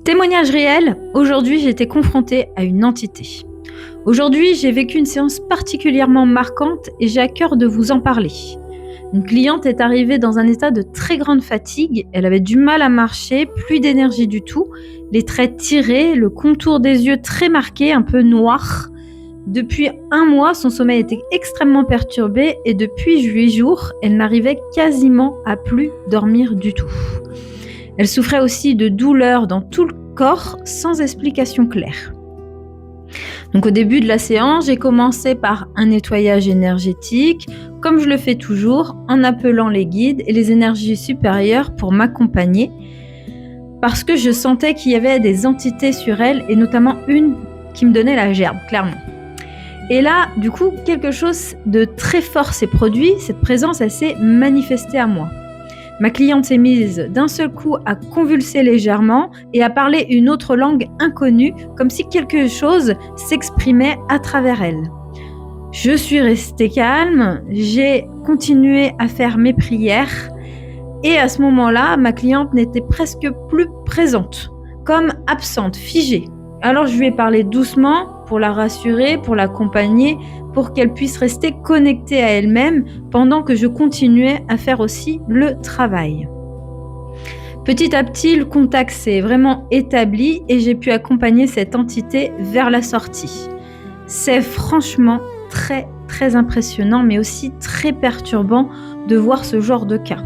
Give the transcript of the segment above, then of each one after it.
Témoignage réel, aujourd'hui j'ai été confrontée à une entité. Aujourd'hui j'ai vécu une séance particulièrement marquante et j'ai à cœur de vous en parler. Une cliente est arrivée dans un état de très grande fatigue, elle avait du mal à marcher, plus d'énergie du tout, les traits tirés, le contour des yeux très marqué, un peu noir. Depuis un mois, son sommeil était extrêmement perturbé et depuis 8 jours, elle n'arrivait quasiment à plus dormir du tout. Elle souffrait aussi de douleurs dans tout le corps sans explication claire. Donc au début de la séance, j'ai commencé par un nettoyage énergétique, comme je le fais toujours, en appelant les guides et les énergies supérieures pour m'accompagner, parce que je sentais qu'il y avait des entités sur elle, et notamment une qui me donnait la gerbe, clairement. Et là, du coup, quelque chose de très fort s'est produit, cette présence, elle s'est manifestée à moi. Ma cliente s'est mise d'un seul coup à convulser légèrement et à parler une autre langue inconnue, comme si quelque chose s'exprimait à travers elle. Je suis restée calme, j'ai continué à faire mes prières et à ce moment-là, ma cliente n'était presque plus présente, comme absente, figée. Alors je lui ai parlé doucement pour la rassurer, pour l'accompagner, pour qu'elle puisse rester connectée à elle-même pendant que je continuais à faire aussi le travail. Petit à petit, le contact s'est vraiment établi et j'ai pu accompagner cette entité vers la sortie. C'est franchement très très impressionnant, mais aussi très perturbant de voir ce genre de cas.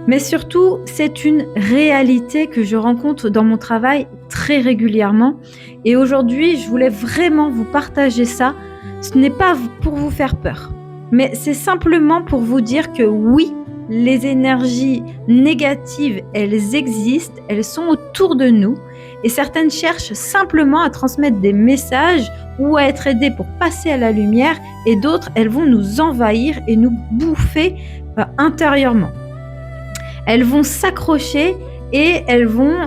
Mais surtout, c'est une réalité que je rencontre dans mon travail très régulièrement. Et aujourd'hui, je voulais vraiment vous partager ça. Ce n'est pas pour vous faire peur, mais c'est simplement pour vous dire que oui, les énergies négatives, elles existent, elles sont autour de nous. Et certaines cherchent simplement à transmettre des messages ou à être aidées pour passer à la lumière. Et d'autres, elles vont nous envahir et nous bouffer intérieurement. Elles vont s'accrocher et elles vont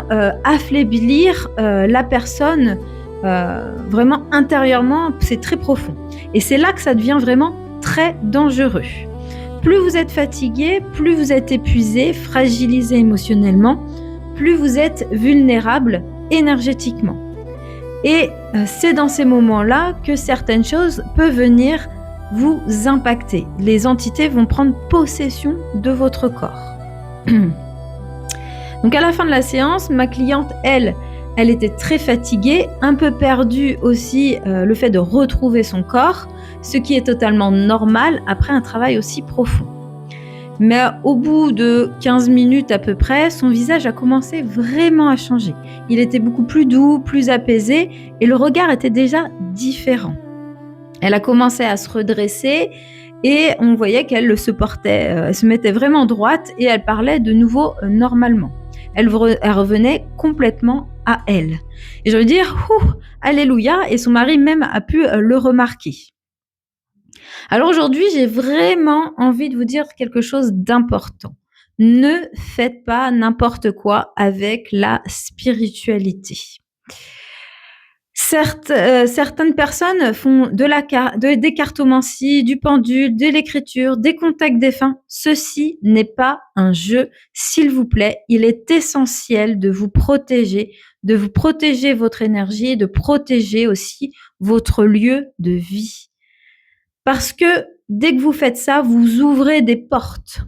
affaiblir la personne vraiment intérieurement, c'est très profond. Et c'est là que ça devient vraiment très dangereux. Plus vous êtes fatigué, plus vous êtes épuisé, fragilisé émotionnellement, plus vous êtes vulnérable énergétiquement. Et c'est dans ces moments-là que certaines choses peuvent venir vous impacter. Les entités vont prendre possession de votre corps. Donc à la fin de la séance, ma cliente, elle était très fatiguée, un peu perdue aussi le fait de retrouver son corps, ce qui est totalement normal après un travail aussi profond. Mais au bout de 15 minutes à peu près, son visage a commencé vraiment à changer. Il était beaucoup plus doux, plus apaisé et le regard était déjà différent. Elle a commencé à se redresser et on voyait qu'elle se portait, elle se mettait vraiment droite et elle parlait de nouveau normalement. Elle revenait complètement à elle. Et je veux dire, alléluia, et son mari même a pu le remarquer. Alors aujourd'hui, j'ai vraiment envie de vous dire quelque chose d'important. Ne faites pas n'importe quoi avec la spiritualité. Certaines personnes font des cartomancies, du pendule, de l'écriture, des contacts défunts. Ceci n'est pas un jeu, s'il vous plaît. Il est essentiel de vous protéger votre énergie et de protéger aussi votre lieu de vie. Parce que dès que vous faites ça, vous ouvrez des portes.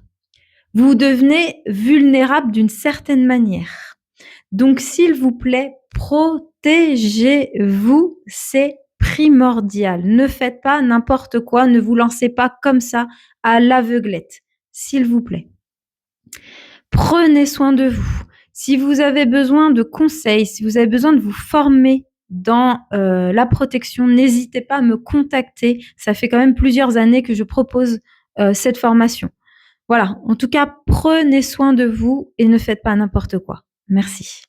Vous devenez vulnérable d'une certaine manière. Donc, s'il vous plaît, protégez-vous, c'est primordial. Ne faites pas n'importe quoi, ne vous lancez pas comme ça à l'aveuglette, s'il vous plaît. Prenez soin de vous. Si vous avez besoin de conseils, si vous avez besoin de vous former dans la protection, n'hésitez pas à me contacter. Ça fait quand même plusieurs années que je propose cette formation. Voilà, en tout cas, prenez soin de vous et ne faites pas n'importe quoi. Merci.